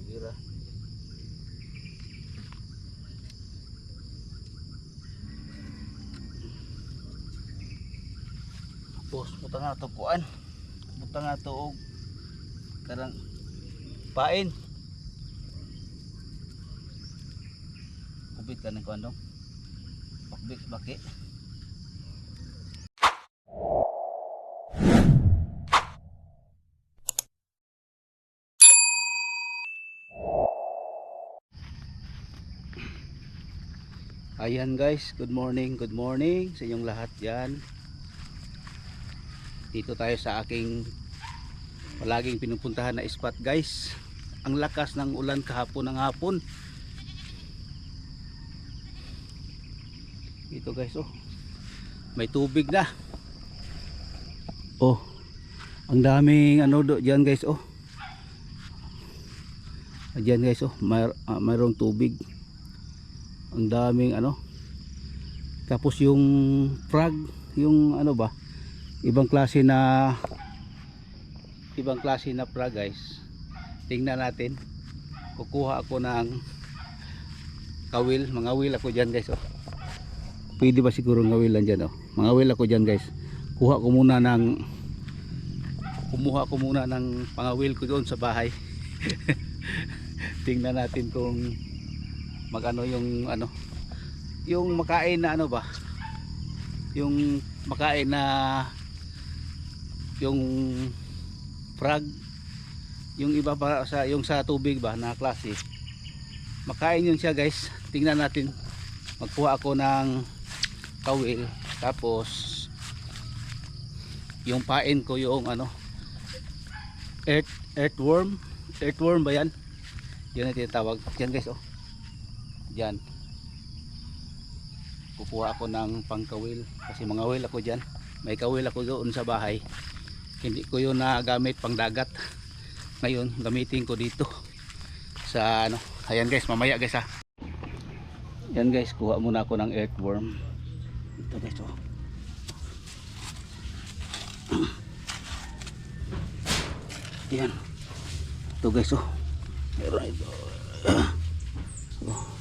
Ira. Tapos puta nga ito kuan. Puta nga ito og karang pain. Kubit ka ng kuan dong. Bakbik baki. Ayan guys, good morning sa inyong lahat dyan. Dito tayo sa aking palaging pinupuntahan na spot guys. Ang lakas ng ulan kahapon ng hapon. Dito guys, oh, may tubig na. Oh, ang daming ano dyan guys, oh. Diyan guys, oh, mayroong tubig. Ang daming ano. Tapos yung frog, yung ano ba, ibang klase na frog guys. Tingnan natin. Kukuha ako ng kawil, mangawil ako diyan guys, oh. Pwede ba siguro ngawilan diyan, oh. Mangawil ako diyan guys. Kumuha ko muna ng pangawil ko doon sa bahay. Tingnan natin kung magano yung ano, yung makain na ano ba, yung makain na yung frog, yung iba pa sa yung sa tubig ba na klase, makain yun siya guys. Tingnan natin. Magkuha ako ng kawil, tapos yung pain ko yung ano, earthworm ba yan? Yan ang tinatawag yan guys, oh. Diyan kukuha ako ng pangkawil kasi mangawil ako dyan. May kawil ako doon sa bahay, hindi ko yun nagamit pang dagat. Ngayon gamitin ko dito sa ano. Ayan guys, mamaya guys ha. Yan guys, kuha muna ako ng earthworm. Ito guys, oh. Yan ito guys, oh. Meron ito. Oh.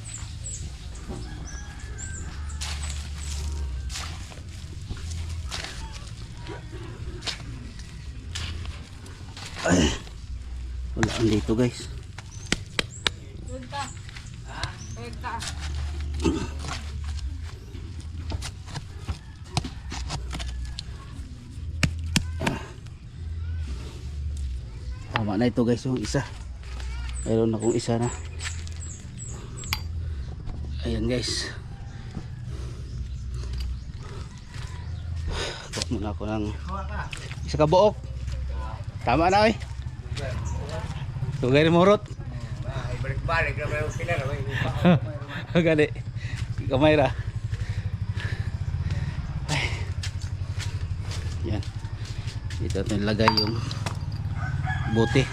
Ay, wala ang dito guys. Tama na ito guys, yung isa. Mayroon akong isa na. Ayan guys. Kuha muna ako ng isa ka buok. Tama na, oy. Tugay mo rot. Balik-balik na may pilar. Gali. Kamay ra. Yan. Dito natin lagay yung bote.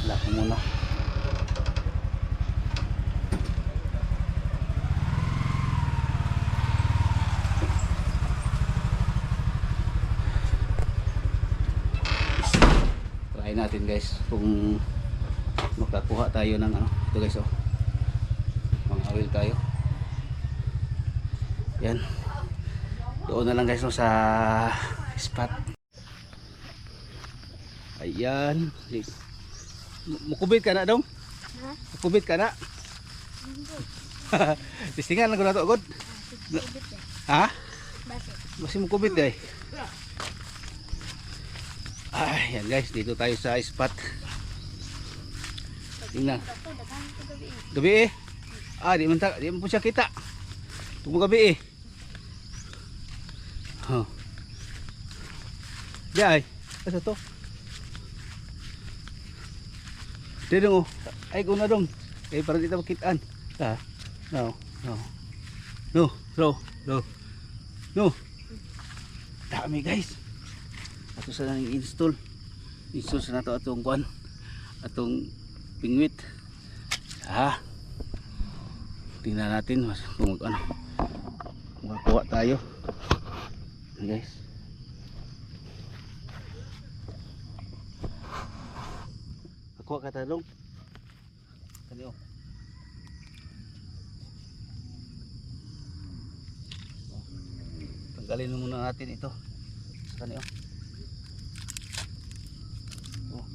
Lako muna. Try natin guys kung makakuha tayo ng ano. Ito guys, oh. Mangawil tayo. Yan. Doon na lang guys, no, sa spot. Ayan. Mukubit ka na dong? Ha? Mukubit ka na? Tistingan lang ko na ito agad. Ha? Masih mukubit eh. Ayan guys, dito tayo sa spot. Tingnan. Gabi eh. Di man po siya kita. Tunggu gabi eh. Oh. Jai, asa to? Dito oh. Ay ko na dong. Eh para dito makitaan. No. No. Dami guys. Ato sa nang install. Install sa nato atong kuan. Atong pingwit. Tingnan natin kung ano. Makuha tayo. Guys. Ako ka talong. Kani oh. Tanggalin muna natin ito. Kani oh. Oh.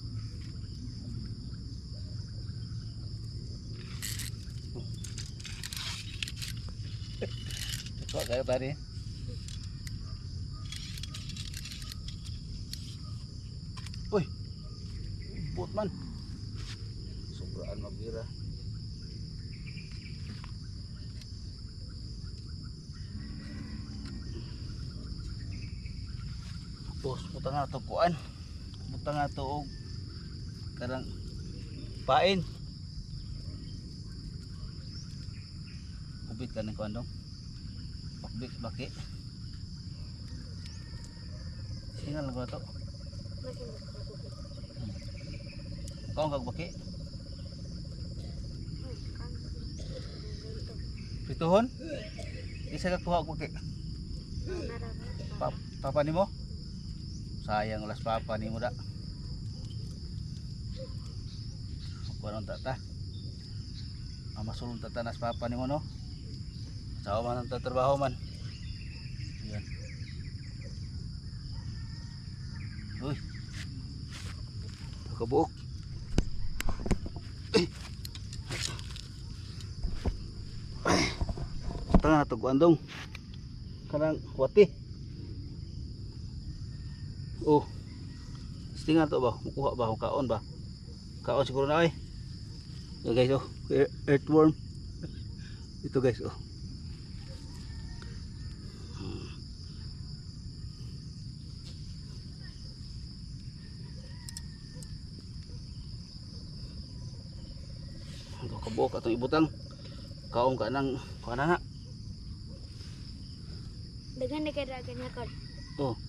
Ako kayo tadi. Uy. Bot man. Sobraan magbira. Tapos buta nga ito kuan. Buta nga ito og karang pain. Kubit ka ng kuan dong. Bakbik baki. Singal lang ba ito? Kau ang kagbaki? Pituhon? Isa ka kuha og baki. Papa ni mo? Sayang ulas papa ni mo da. Kuan tata. Masulong tata nas papa ni mo no. Sawa man ang tatrabaho man. Yan. Uy. Kabuok. Tanga na to kuandong. Kanang wati. Oh. Stingal to ba? Mukuha ba? Kaon ba? Kaon siguro na ay. So guys oh. Earthworm. Ito guys oh. Kabuok atong ibutang kaong ka ng kanana. Dagan na kay dagan niya kod. Oh.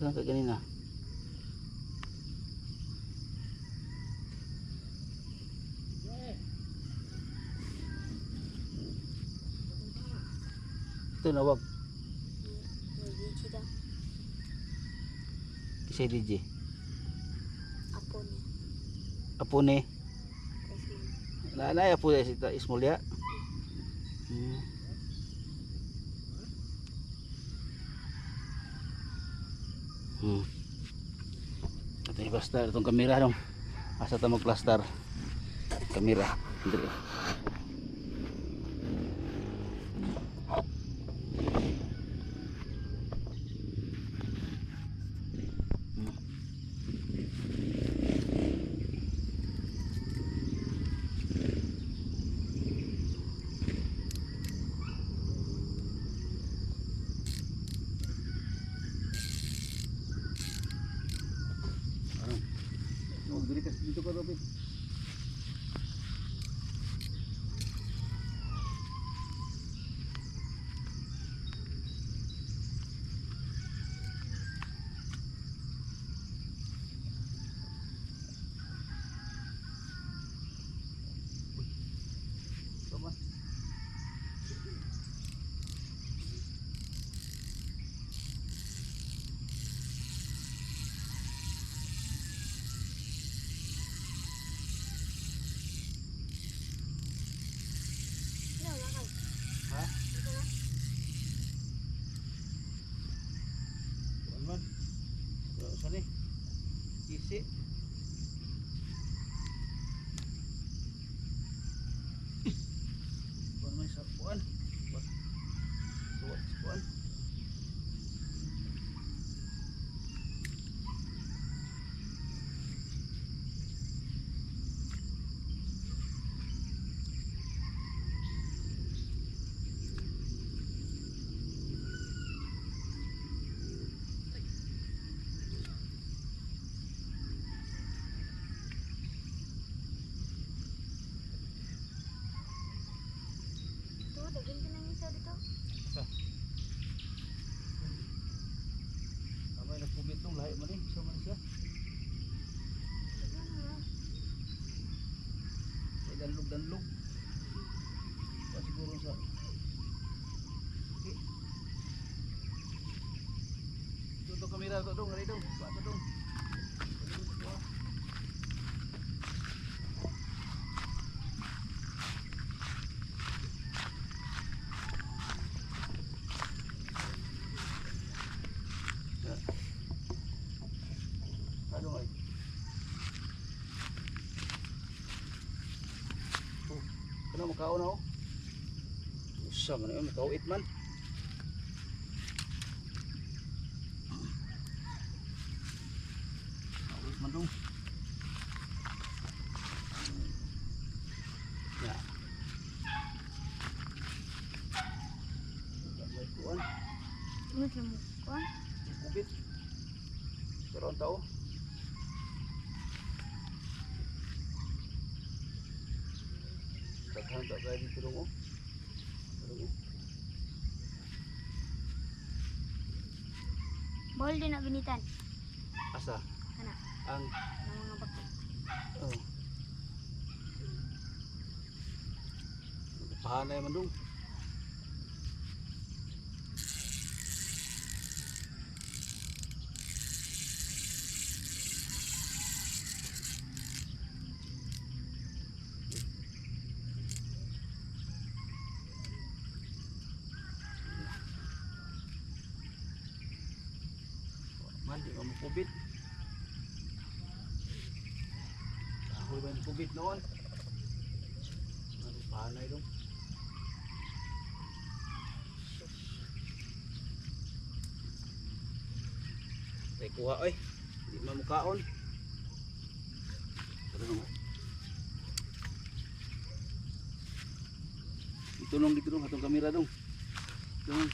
Tanang ka ganina. Ito na wag. Gigi daw. Kisay DJ. Apo niya. Apo ni. Kasman. Nanay apo ya si Ismulya. Ito yung plaster itong kamera dong. Asa ta mag-plaster kamera. Dito. Dito ka Robin. Tama. Ha? Kuan man. Sa ni. Isi. Kuan man sa kuan. Kuan. Tuh, dagan ka nang isa dito. Sa. Amay nagpugit tong lahi man sa man siya. Dagan na. May danlog. Pa siguro sa. Okay. kamera to dong, ali dong. Ba to dong. Ano ay? Oh, ano makaon ako? Usa man yun, makauit man. Makauit man dong. Ya. May kuan, Tumit lang mo. Kuan? kubit. Pero ang tao. Daghan tak kaya dito dong oh. Dong, oh. Bawal din na binitan. Asa? Kana. Ang Ng mga bako. oh. Pahanay man dong. Man, di mo kubit. Ako ba yung kubit noon? Ano, pahanay dong. Tay kuha oy. Di mamukaon. Pero dong. Dito dong atong kamera dong. Dong.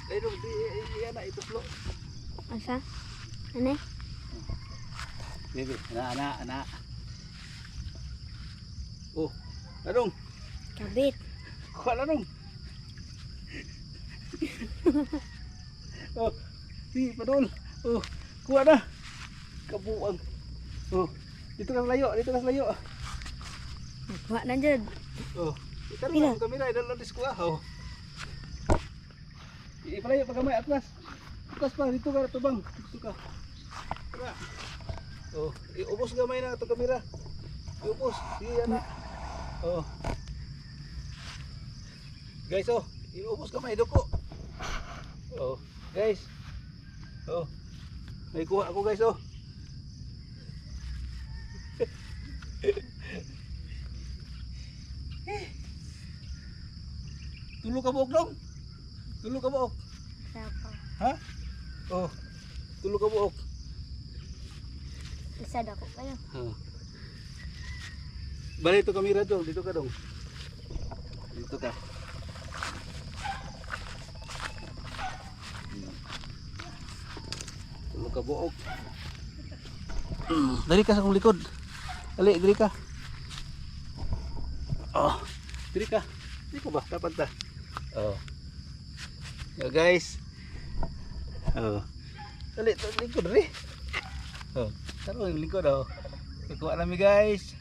Ay dong, di ana ituplo. Asa? Ano? Bebe, ana. Oh, adong. Kabit. Kuha na dong. Oh, di padol. Oh, kuha na. Kabuang. Oh, dito ka sa layo. Kuha na dyan. Oh, ikaw Pila? ang kamera idol lang kuha. Oh. Ipalayo pa gamay atlas. Atlas pa dito ka tubang. Dito ka. Tara. Oh, iubos gamay na ato kamera. Iubos. Sige ana. Oh. Guys, oh, iubos gamay doko. Oh, guys. Oh. May kuha ako guys, oh. Tulo ka buok dong. Tulo ka buok. Sapa. Ha? Oh. Tulo ka buok. Isa dako kayo. Oh. Balik ito kamera dong, dito ka dong. Dito ka. Tulo ka buok. Dari ka sa akong likod. Dali, diri ka. Oh, diri ka. Diri ka ba? Dapat ta. Oh. Yo guys. Oh. Dali, likod diri. Oh, taro yung likod oh. Kukuha namin guys.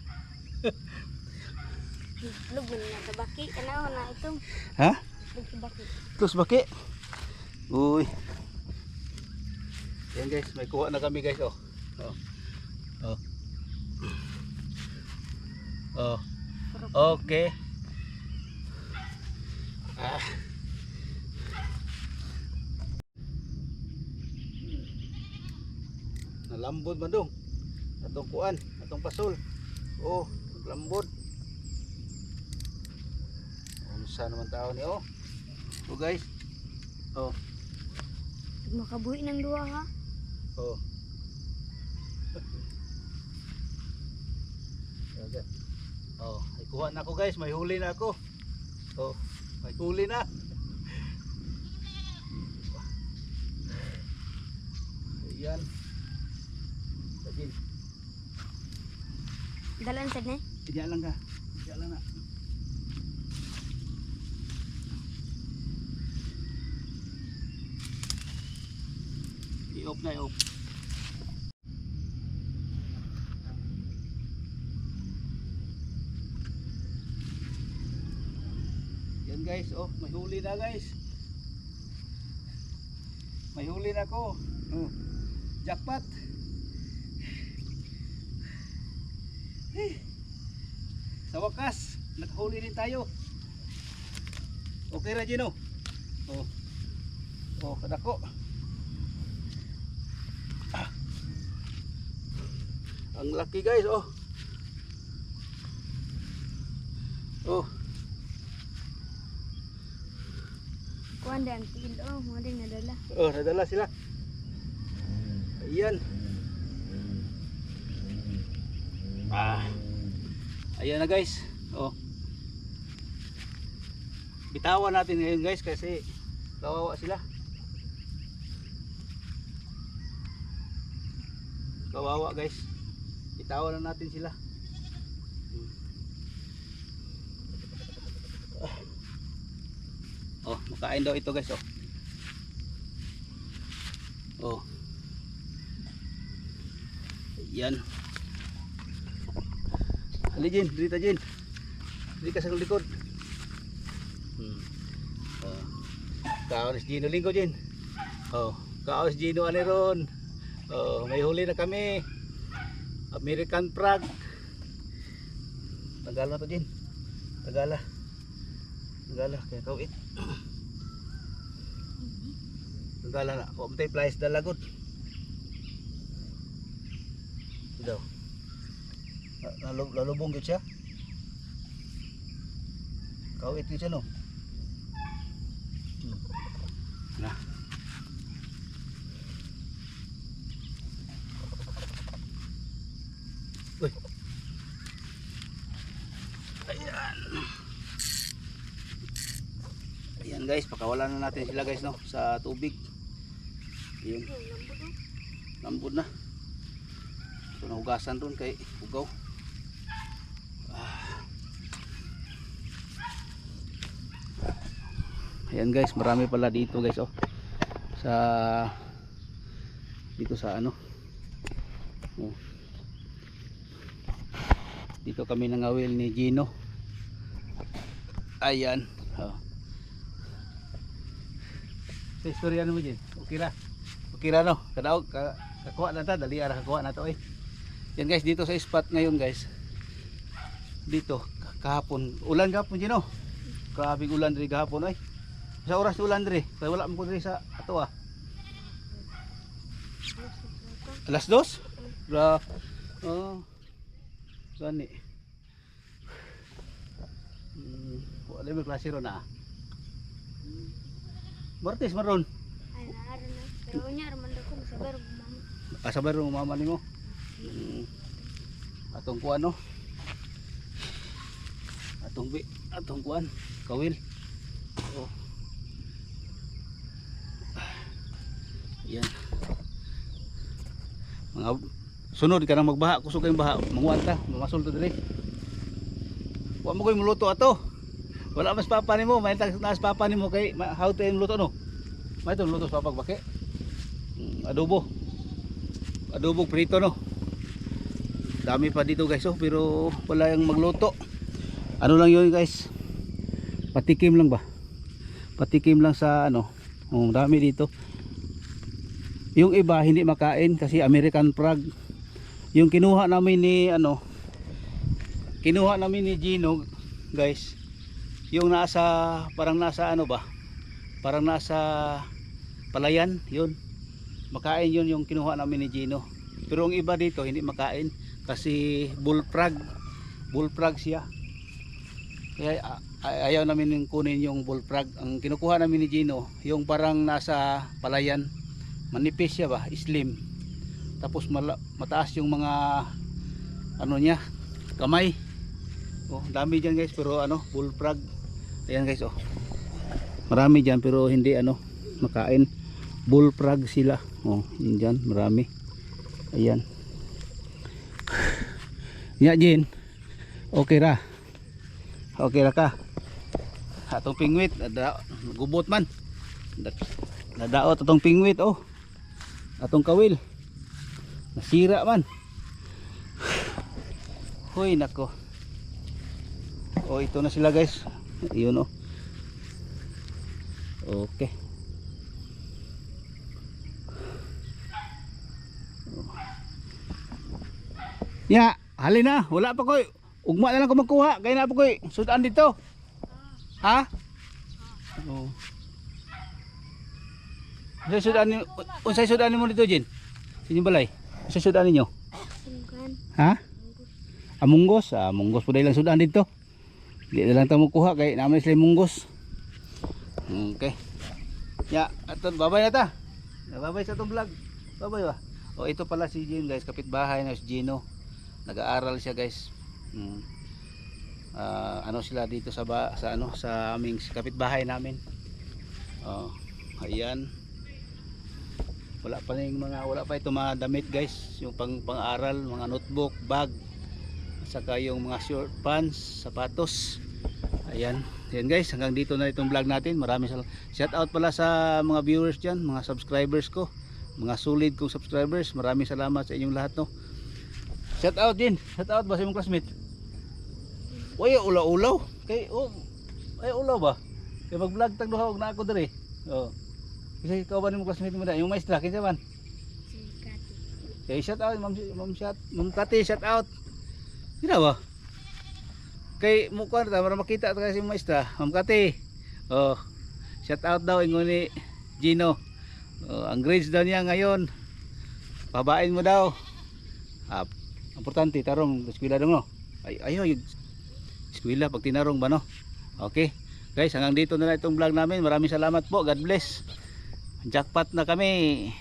Lug mo na tabaki. Ano na itong. Ha? Lug tabaki. Terus baki. Uy. Yan guys, may kuha na kami guys oh. Oh. Oh. Oh. Okay. Ah. Nalambod man dong. Atong kuan, atong pasol. Oh, naglambod. Unsa naman tao ni oh. Oh guys. Oh. Makabuhi ng duwa ha. Oh. Okay. Oh, ay kuha na ako guys, may huli na ako. Oh, may huli na. Ayan. Sagin. Dalan sad ne. Diyan lang ka. Diyan lang na. I-off na, i-off. Yan guys, oh, may huli na guys. May huli na ko. Oh, jackpot. Sa wakas, nakahuli din tayo. Okay ra Gino. Oh. Oh, kadako. Ah. Ang laki guys, oh. Oh. Kuan dan kilo, mo din nadala. Oh, nadala sila. Ayan. Ah. Ayan na guys. Oh. Bitawan natin ngayon guys kasi kawawa sila. Kawawa guys. Bitawan na natin sila. Oh, makain daw ito guys, oh. Oh. Yan. Ali Jin, dito Jin. Dito ka sa likod. Oh. Kaon si Gino linggo Jin. Oh, kaon si Gino ani ron. Oh, may huli na kami. American frog. Tagala to Jin. Tagala. Tagala kaya kawit. Tagala na. Kumtay flies dalagot. Daw. Lalubong gyud siya. Kawit gyud siya no. Nah. Uy. Ayan. Ayan guys, pakawalan na natin sila guys no sa tubig. Ayan. Lambot na. So nahugasan ron kay ugaw. Ayan guys, marami pala dito guys oh. Dito sa ano. Oh. Dito kami nangawil ni Gino. Ayan. Oh. Sa istorya mo Gino. Okay ra. Okay ra no. Kadaog kakuha na ta, dali ara kakuha na to eh. Yan guys, dito sa spot ngayon guys. Dito kahapon, ulan kahapon Gino. Grabing ulan diri kahapon ay. Sa oras ulan diri, kay wala man ko diri sa ato ah. Alas 2? Ra. Oh. Gani. Wala may klase ron ah. Martes maron. Ay naaro na. Pero unya raman ko masabar mama. Asabar mo mama nimo. Atong kuan no. Atong kuan, kawil. Oh. Yan. Mga sunod ka nang magbaha, kusog kayong baha, manguan ka, mamasol to diri. Wa mo koy muluto ato. Wala mas papa nimo, may nas papa nimo kay how to luto no. May to luto sa pagbake. Adobo. Adobo prito no. Dami pa dito guys oh, pero wala yang magluto. Ano lang 'yun guys? Patikim lang ba? Patikim lang sa ano. Dami dito. Yung iba hindi makain kasi American frog. Yung kinuha namin ni ano, kinuha namin ni Gino guys. Yung nasa parang nasa ano ba? Parang nasa palayan, yun. Makain yun yung kinuha namin ni Gino. Pero yung iba dito hindi makain kasi bullfrog. Bullfrog siya. Kaya ayaw namin kunin yung bullfrog. Ang kinukuha namin ni Gino, yung parang nasa palayan. Manipis siya ba, slim. Tapos mataas yung mga ano niya, kamay. Oh, dami diyan guys, pero ano, bullfrog. Ayan guys, oh. Marami diyan pero hindi ano, makain. Bullfrog sila. Oh, yun diyan, marami. Ayan. Nya Jin. Okay ra. Okay ra ka. Atong pingwit, gubot man. Nadaot atong pingwit oh. atong kawil. Nasira man. Hoy nako. Oh, ito na sila guys. Ayun oh. Okay. Ya, halin na. Wala pa ko. Ugma na lang ko magkuha. Kaya na pa ko. Sudan dito. Ha? Oh. Unsay sudan mo dito, Jin? Sino balay? Unsay sudan ninyo? Sungkan. Ha? Amunggos. Amunggos po dahil lang sudan dito. Hindi na lang tayo magkuha. Kaya naman sila munggos. Okay. Ya, aton babay na ta. Babay sa itong vlog. Babay ba? O ito pala si Jin guys, kapitbahay na si Gino. Nag-aaral siya guys. Ano sila dito sa aming kapitbahay namin. Ayan. Wala pa ito mga damit guys, yung pang-aral, mga notebook, bag, saka yung mga short pants, sapatos. Ayan. Ayan guys, hanggang dito na itong vlog natin. Maraming salamat. Shout out pala sa mga viewers diyan, mga subscribers ko, mga solid kong subscribers. Maraming salamat sa inyong lahat no. Shout out din. Shout out ba sa imong classmate? Oy, ulaw-ulaw. Kay ay ulaw ba? Kay mag-vlog tag duha og na ako dire. Oh. Kasi ikaw ba nimong classmate mo da? Yung maestra kinsa man? Si Kati. Kay shout out Ma'am Kati, shout out. Sino ba? Kay mo ko ta para makita ta kasi yung maestra, Ma'am Kati. Oh. Shout out daw ingon ni Gino. Ang grades daw niya ngayon. Pabain mo daw. Importante tarong eskwela daw no. Ayo eskwela pag tinarong ba no. Okay. Guys, hanggang dito na lang itong vlog namin. Maraming salamat po. God bless. Jackpot na kami.